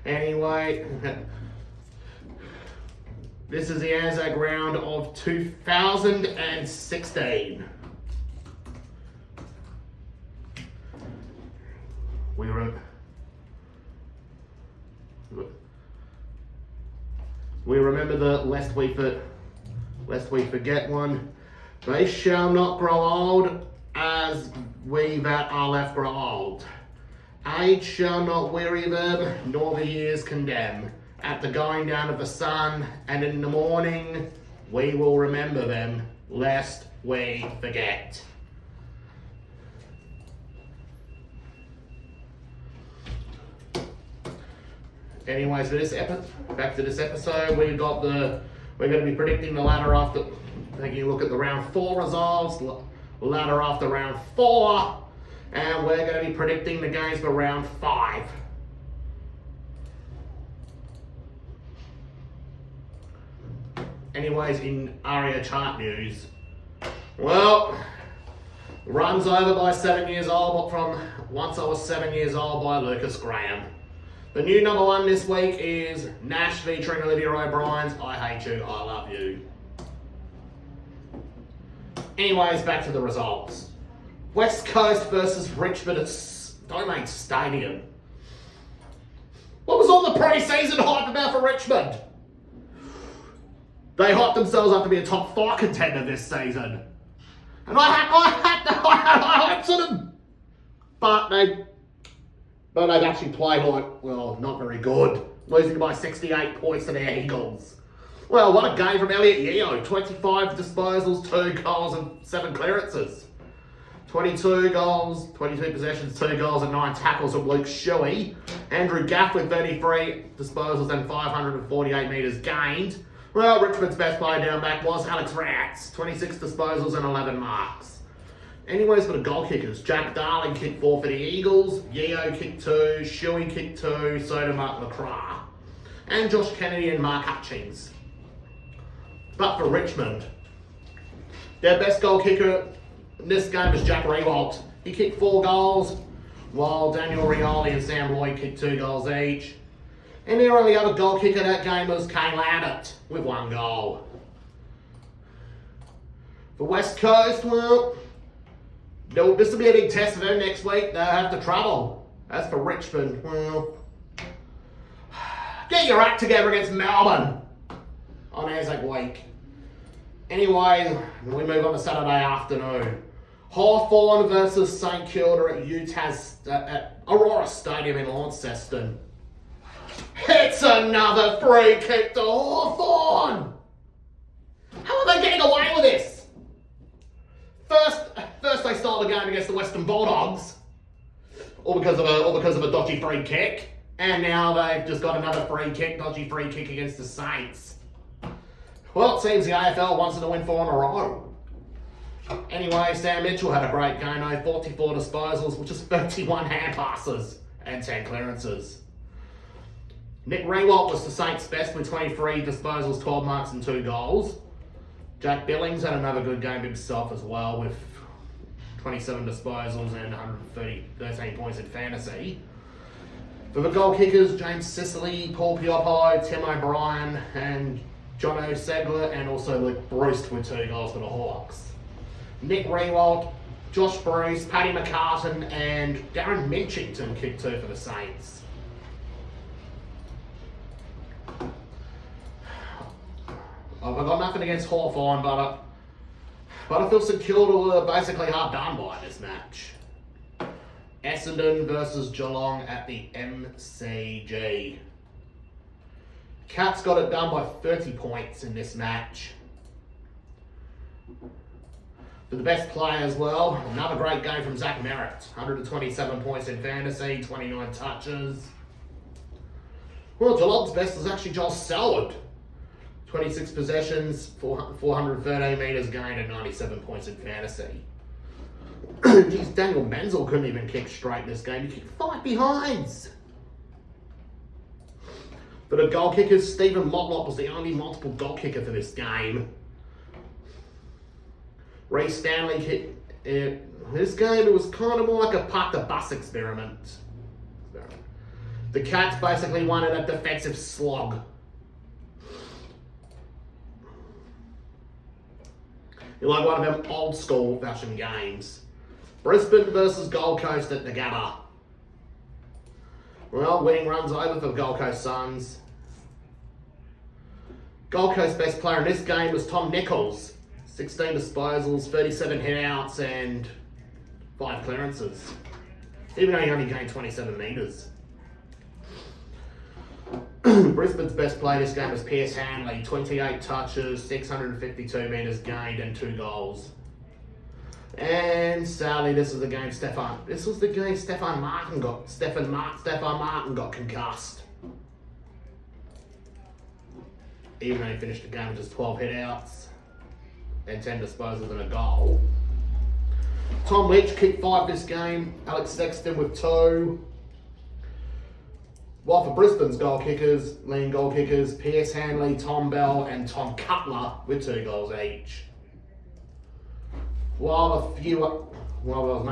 Anyway, this is the Anzac round of 2016. We remember the lest we forget one. They shall not grow old as we that are left grow old. Age shall not weary them, nor the years condemn. At the going down of the sun, and in the morning, we will remember them, lest we forget. Anyways, back to this episode, we're going to be predicting the ladder after taking a look at the round 4 results, ladder after round 4, and we're going to be predicting the games for round 5. Anyways, in ARIA chart news, well, runs over by 7 years old, but from Once I Was 7 Years Old by Lucas Graham. The new number 1 this week is Nash featuring Olivia O'Brien's I Hate You, I Love You. Anyways, back to the results. West Coast versus Richmond at Domain Stadium. What was all the pre-season hype about for Richmond? They hyped themselves up to be a top 4 contender this season. And I had to them. But they've actually played not very good. Losing by 68 points to the Eagles. Well, what a game from Elliot Yeo. 25 disposals, 2 goals and 7 clearances. 22 goals, 22 possessions, 2 goals and 9 tackles from Luke Shuey. Andrew Gaff with 33 disposals and 548 metres gained. Well, Richmond's best player down back was Alex Rats. 26 disposals and 11 marks. Anyways, for the goal kickers, Jack Darling kicked 4 for the Eagles, Yeo kicked 2, Shuey kicked 2, so did Mark McCraw, and Josh Kennedy and Mark Hutchings. But for Richmond, their best goal kicker in this game was Jack Riewoldt. He kicked 4 goals, while Daniel Rioli and Sam Lloyd kicked 2 goals each. And their only other goal kicker that game was Kane Laddett with 1 goal. For West Coast, well, this will be a big test for them next week. They'll have to travel. As for Richmond, well, get your act together against Melbourne on Anzac Week. Anyway, we move on to Saturday afternoon. Hawthorn versus St Kilda at at Aurora Stadium in Launceston. It's another free kick to Hawthorn. How are they getting away with this? First they stole the game against the Western Bulldogs, all because of a dodgy free kick, and now they've just got another dodgy free kick against the Saints. Well, it seems the AFL wants them to win 4 in a row. Anyway, Sam Mitchell had a great game, 44 disposals, which is 31 hand passes and 10 clearances. Nick Riewoldt was the Saints' best with 23 disposals, 12 marks and 2 goals. Jack Billings had another good game himself as well with 27 disposals and 13 points in fantasy. For the goal kickers, James Sicily, Paul Pioppo, Tim O'Brien and John O'Segler, and also Luke Bruce with 2 goals for the Hawks. Nick Riewoldt, Josh Bruce, Paddy McCartan and Darren Minchington kicked 2 for the Saints. I've got nothing against Hawthorn, but I feel St Kilda were basically hard done by this match. Essendon versus Geelong at the MCG. Cats got it done by 30 points in this match. For the best player as well, another great game from Zach Merritt. 127 points in fantasy, 29 touches. Well, Geelong's best was actually Joel Selwood. 26 possessions, 413 metres gained and 97 points in fantasy. Geez, Daniel Menzel couldn't even kick straight in this game. He kicked 5 behinds. For the goal kickers, Stephen Motlop was the only multiple goal kicker for this game. Ray Stanley kicked... this game, it was kind of more like a park the bus experiment. The Cats basically won it a defensive slog. You like one of them old school fashion games. Brisbane versus Gold Coast at the Gabba. Well, winning runs over for the Gold Coast Suns. Gold Coast best player in this game was Tom Nichols. 16 disposals, 37 hit-outs and 5 clearances. Even though he only gained 27 metres. Brisbane's best player this game was Pierce Hanley. 28 touches, 652 metres gained and 2 goals. And sadly, this was the game Stefan Martin got concussed. Even though he finished the game with just 12 hit-outs and 10 disposals and a goal. Tom Leach kicked 5 this game. Alex Sexton with 2. While for Brisbane's leading goal kickers, Pierce Hanley, Tom Bell and Tom Cutler with 2 goals each. While there was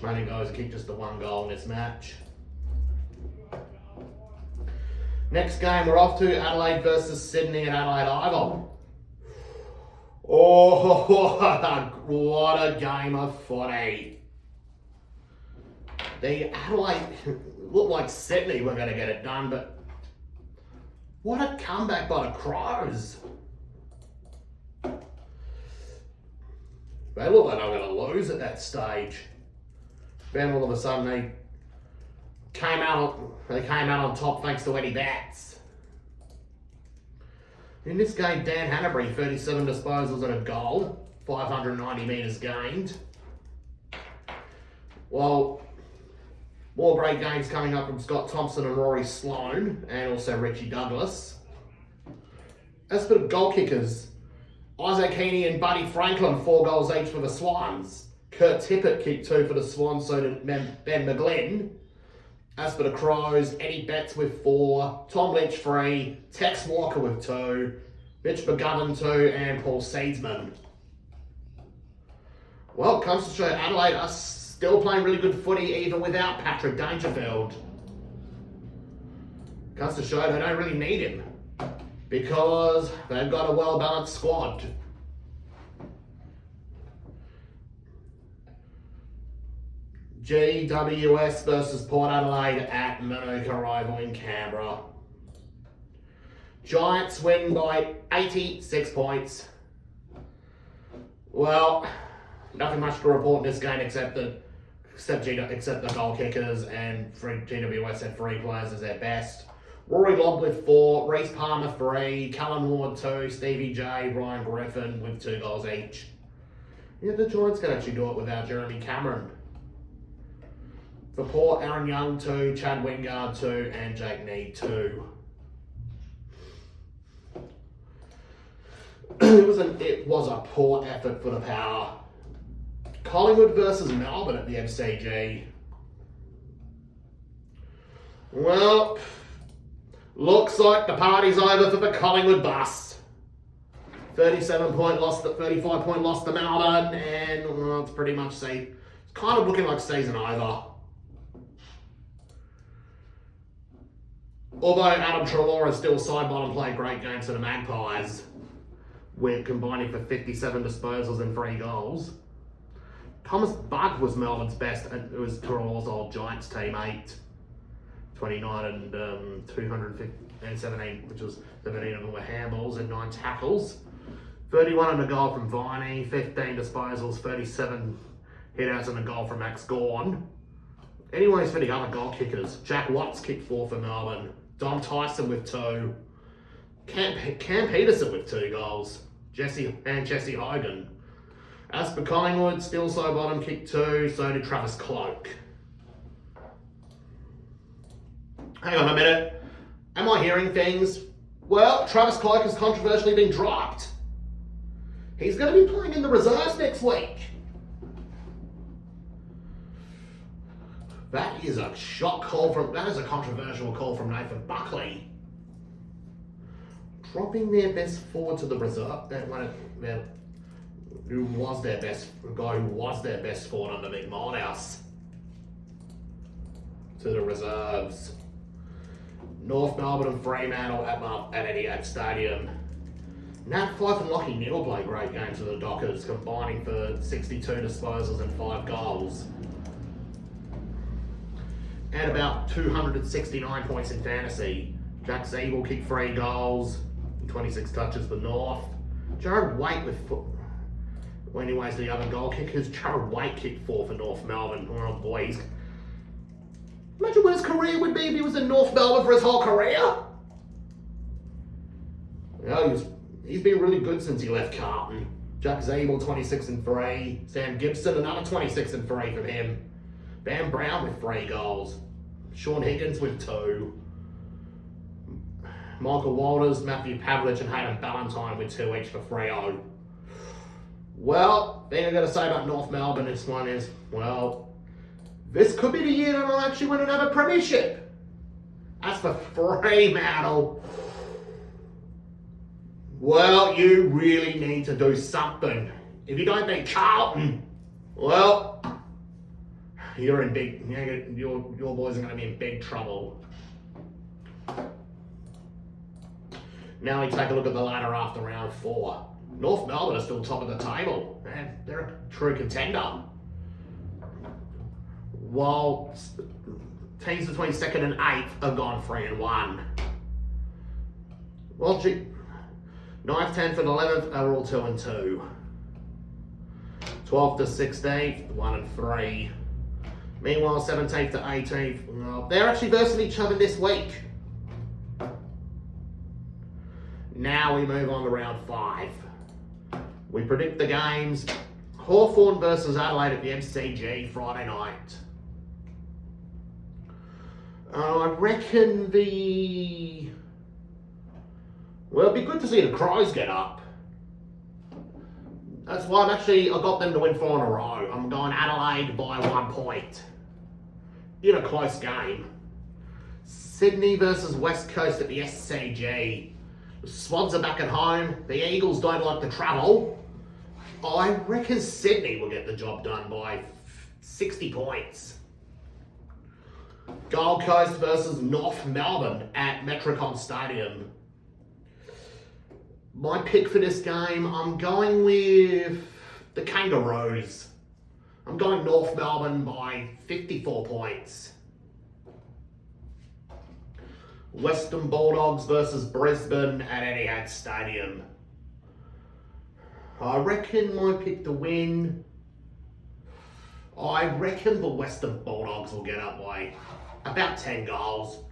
mainly guys who kicked just the 1 goal in this match. Next game, we're off to Adelaide versus Sydney at Adelaide Oval. Oh, what a game of footy. The Adelaide looked like Sydney were going to get it done, but what a comeback by the Crows. They looked like they were going to lose at that stage. Then all of a sudden they came out on top thanks to Eddie Batts. In this game, Dan Hanbury, 37 disposals and a goal, 590 metres gained. While more great games coming up from Scott Thompson and Rory Sloane, and also Richie Douglas. As for the goal kickers, Isaac Heaney and Buddy Franklin, 4 goals each for the Swans. Kurt Tippett kicked 2 for the Swans, so did Ben McGlynn. As for the Crows, Eddie Betts with 4, Tom Lynch 3, Tex Walker with 2, Mitch McGovern 2, and Paul Seedsman. Well, it comes to show Adelaide are still playing really good footy even without Patrick Dangerfield. Comes to show they don't really need him because they've got a well-balanced squad. GWS versus Port Adelaide at Manuka Oval in Canberra. Giants win by 86 points. Well, nothing much to report in this game except the goal kickers, and GWS had 3 players as their best. Rory Lobb with 4, Reece Palmer 3, Callan Ward 2, Stevie J, Ryan Griffin with 2 goals each. Yeah, the Giants can actually do it without Jeremy Cameron. For Port, Aaron Young 2, Chad Wingard 2, and Jake Need 2. It was a poor effort for the Power. Collingwood versus Melbourne at the MCG. Well, looks like the party's over for the Collingwood bus. 35 point loss to Melbourne, and well, it's pretty much it's kind of looking like season over. Although Adam Treloar still side bottom played great games for the Magpies, we're combining for 57 disposals and 3 goals. Thomas Buck was Melbourne's best, and it was Treloar's old Giants teammate. 29 and 217, which was 17 of them were handballs and 9 tackles. 31 and a goal from Viney, 15 disposals, 37 hit-outs and a goal from Max Gawn. Anyways, for the other goal kickers, Jack Watts kicked 4 for Melbourne. Dom Tyson with 2. Cam Peterson with 2 goals. Jesse Hogan. As for Collingwood, still side bottom kicked 2, so did Travis Cloak. Hang on a minute. Am I hearing things? Well, Travis Cloak has controversially been dropped. He's going to be playing in the reserves next week. That is a controversial call from Nathan Buckley. Dropping their best forward to the reserve, who was their best forward under Mick Malthouse. to the reserves. North Melbourne and Fremantle at Etihad Stadium. Nat Fyfe and Lachie Neal play great games for the Dockers, combining for 62 disposals and 5 goals. And about 269 points in fantasy. Jack Siebel kicked 3 goals, 26 touches for North. Jared Waite anyways, the other goal kickers, Jared Waite kicked 4 for North Melbourne. Oh boy, imagine what his career would be if he was in North Melbourne for his whole career. Well, he's been really good since he left Carlton. Jack Zabel, 26 and 3. Sam Gibson, another 26 and 3 from him. Van Brown with 3 goals. Sean Higgins with 2. Michael Walters, Matthew Pavlich and Hayden Ballantyne with 2 each for Freo. Well, thing I got to say about North Melbourne this one is, well, this could be the year that I'll actually win another premiership. As for Fremantle, well, you really need to do something. If you don't beat Carlton, well, your boys are going to be in big trouble. Now we take a look at the ladder after round 4. North Melbourne are still top of the table. Man, they're a true contender. While teams between 2nd and 8th have gone 3 and 1. Well, 9th, 10th and 11th are all 2 and 2. 12th to 16th, 1 and 3. Meanwhile, 17th to 18th, well, they're actually versing each other this week. Now we move on to round 5. We predict the games. Hawthorn versus Adelaide at the MCG Friday night. I reckon well, it'd be good to see the Crows get up. That's why I got them to win 4 in a row. I'm going Adelaide by 1 point. In a close game. Sydney versus West Coast at the SCG. The Swans are back at home. The Eagles don't like to travel. I reckon Sydney will get the job done by 60 points. Gold Coast versus North Melbourne at Metricon Stadium. My pick for this game, I'm going with the Kangaroos. I'm going North Melbourne by 54 points. Western Bulldogs versus Brisbane at Etihad Stadium. I reckon my pick to win. I reckon the Western Bulldogs will get up by about 10 goals.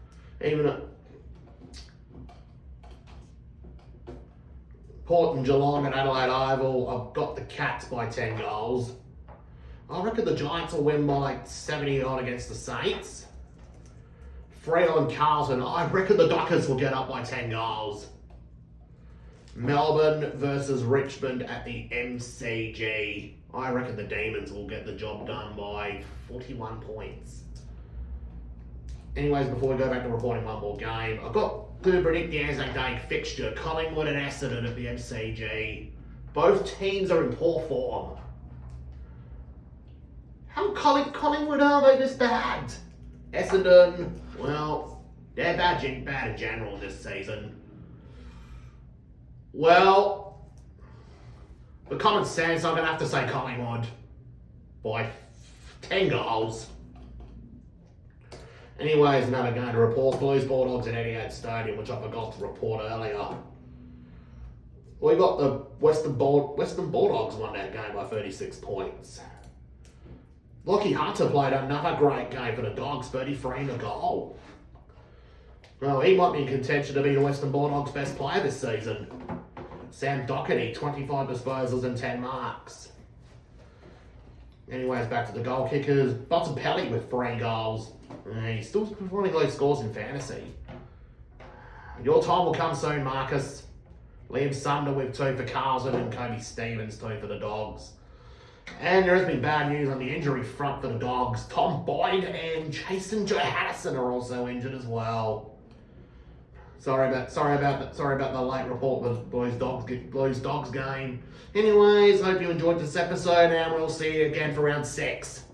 Port and Geelong at Adelaide Oval, I've got the Cats by 10 goals. I reckon the Giants will win by like 70 odd against the Saints. Freo and Carlton, I reckon the Dockers will get up by 10 goals. Melbourne versus Richmond at the MCG. I reckon the Demons will get the job done by 41 points. Anyways, before we go back to reporting one more game, I've got to predict the Anzac Day fixture. Collingwood and Essendon at the MCG. Both teams are in poor form. How Collingwood are they this bad? Essendon, well, they're bad in general this season. Well, for common sense, I'm going to have to say Collingwood by 10 goals. Anyways, another game to report. Blues Bulldogs at Etihad Stadium, which I forgot to report earlier. We got the Western Bulldogs won that game by 36 points. Lachie Hunter played another great game for the Dogs, 33 in a goal. Well, he might be in contention to be the Western Bulldogs' best player this season. Sam Doherty, 25 disposals and 10 marks. Anyways, back to the goal kickers. Bontempelli with 3 goals. He's still performing low scores in fantasy. Your time will come soon, Marcus. Liam Sumner with 2 for Carlton and Kobe Stevens 2 for the Dogs. And there has been bad news on the injury front for the Dogs. Tom Boyd and Jason Johannesson are also injured as well. Sorry about the late report for Blues Dogs game. Anyways, hope you enjoyed this episode and we'll see you again for round 6.